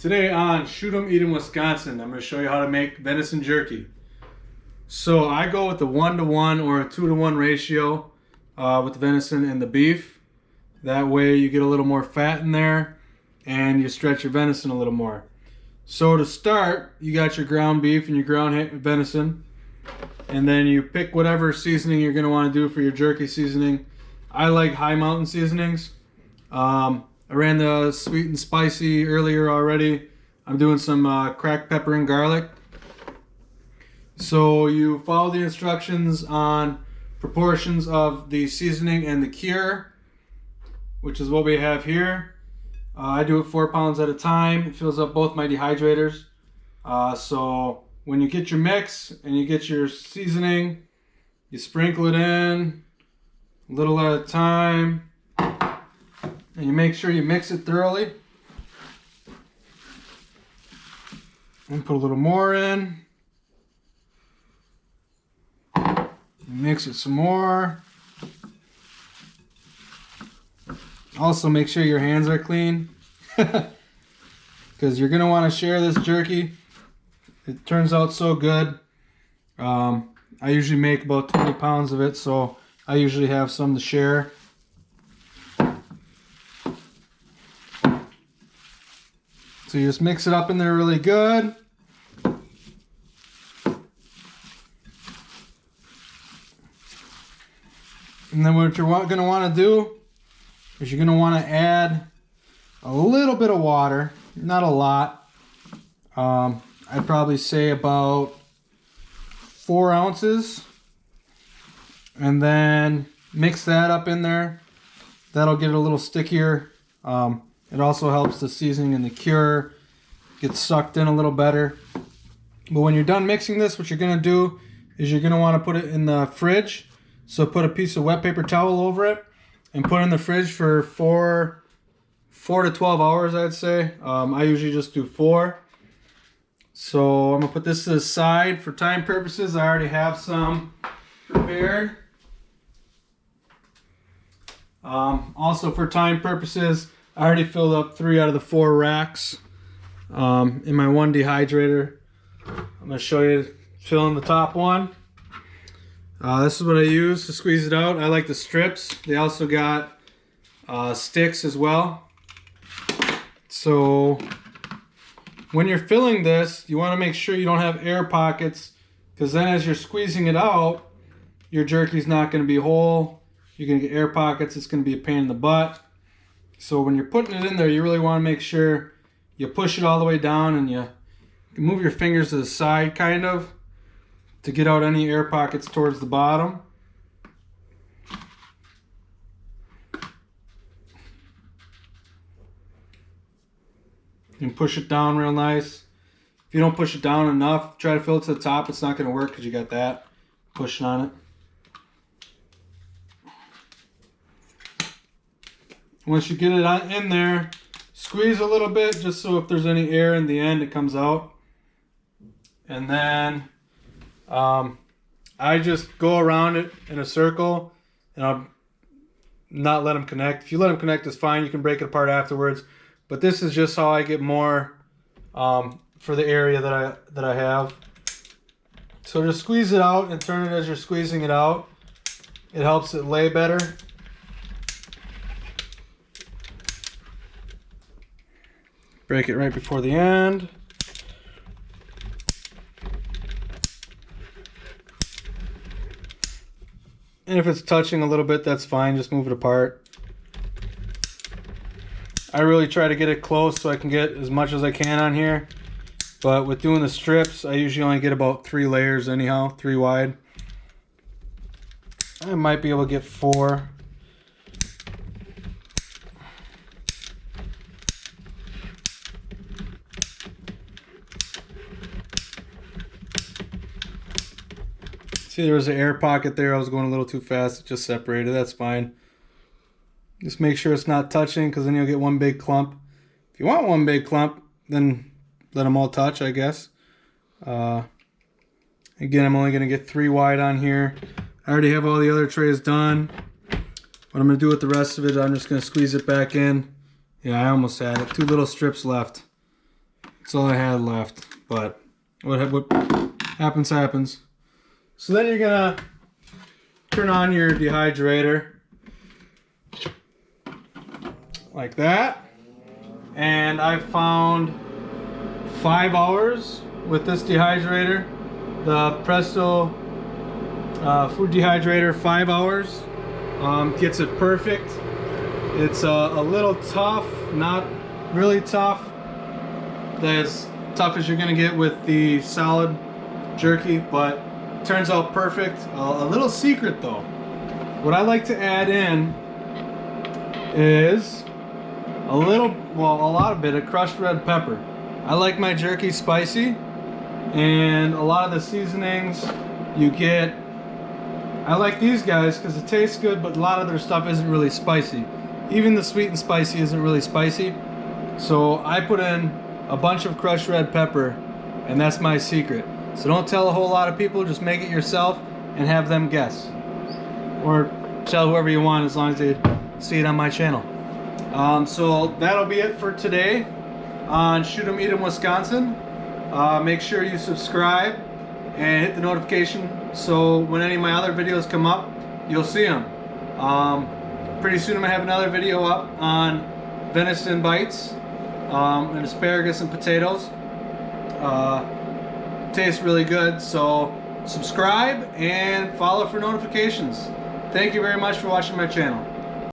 Today on Shoot 'em Eat 'em Wisconsin, I'm going to show you how to make venison jerky. So I go with the 1-to-1 or a 2-to-1 ratio with the venison and the beef. That way you get a little more fat in there and you stretch your venison a little more. So to start, you got your ground beef and your ground venison, and then you pick whatever seasoning you're going to want to do for your jerky seasoning. I like high mountain seasonings. I ran the sweet and spicy earlier already. I'm doing some cracked pepper and garlic. So you follow the instructions on proportions of the seasoning and the cure, which is what we have here. I do it 4 pounds at a time. It fills up both my dehydrators. So when you get your mix and you get your seasoning, you sprinkle it in a little at a time. And you make sure you mix it thoroughly. And put a little more in. Mix it some more. Also make sure your hands are clean. Because you're going to want to share this jerky. It turns out so good. I usually make about 20 pounds of it, so I usually have some to share. So you just mix it up in there really good. And then what you're going to want to do is you're going to want to add a little bit of water, not a lot. I'd probably say about 4 ounces. And then mix that up in there. That'll get it a little stickier. It also helps the seasoning and the cure get sucked in a little better. But when you're done mixing this, what you're going to do is you're going to want to put it in the fridge. So put a piece of wet paper towel over it and put it in the fridge for 4 to 12 hours, I'd say. I usually just do 4. So I'm going to put this to the side for time purposes. I already have some prepared. Also for time purposes, I already filled up 3 out of the 4 racks in my one dehydrator. I'm going to show you filling the top one. This is what I use to squeeze it out. I like the strips. They also got sticks as well. So when you're filling this, you want to make sure you don't have air pockets, because then as you're squeezing it out, your jerky's not going to be whole. You're going to get air pockets. It's going to be a pain in the butt. So when you're putting it in there, you really want to make sure you push it all the way down and you move your fingers to the side kind of to get out any air pockets towards the bottom. And push it down real nice. If you don't push it down enough, try to fill it to the top. It's not going to work because you got that pushing on it. Once you get it in there, squeeze a little bit just so if there's any air in the end, it comes out. And then I just go around it in a circle and I'll not let them connect. If you let them connect, it's fine. You can break it apart afterwards. But this is just how I get more for the area that I have. So just squeeze it out and turn it as you're squeezing it out. It helps it lay better. Break it right before the end. And if it's touching a little bit, that's fine. Just move it apart. I really try to get it close so I can get as much as I can on here. But with doing the strips, I usually only get about 3 layers anyhow, 3 wide. I might be able to get 4. See, there was an air pocket there. I was going a little too fast. It just separated. That's fine. Just make sure it's not touching, because then you'll get one big clump. If you want one big clump, then let them all touch, I guess. Again, I'm only going to get 3 wide on here. I already have all the other trays done. What I'm going to do with the rest of it, I'm just going to squeeze it back in. Yeah, I almost had it. 2 little strips left. That's all I had left, but what happens happens. So then you're gonna turn on your dehydrator like that, and I found 5 hours with this dehydrator, the Presto food dehydrator. 5 hours gets it perfect. It's a little tough, not really tough, as tough as you're gonna get with the solid jerky, but turns out perfect. A little secret though, what I like to add in is a lot of bit of crushed red pepper. I like my jerky spicy, and a lot of the seasonings you get, I like these guys because it tastes good, but a lot of their stuff isn't really spicy. Even the sweet and spicy isn't really spicy. So I put in a bunch of crushed red pepper, and that's my secret. So don't tell a whole lot of people, just make it yourself and have them guess. Or tell whoever you want, as long as they see it on my channel. So that'll be it for today on Shoot 'em Eat 'em Wisconsin. Make sure you subscribe and hit the notification so when any of my other videos come up, you'll see them. Pretty soon I'm gonna have another video up on venison bites and asparagus and potatoes. Tastes really good, so subscribe and follow for notifications. Thank you very much for watching my channel.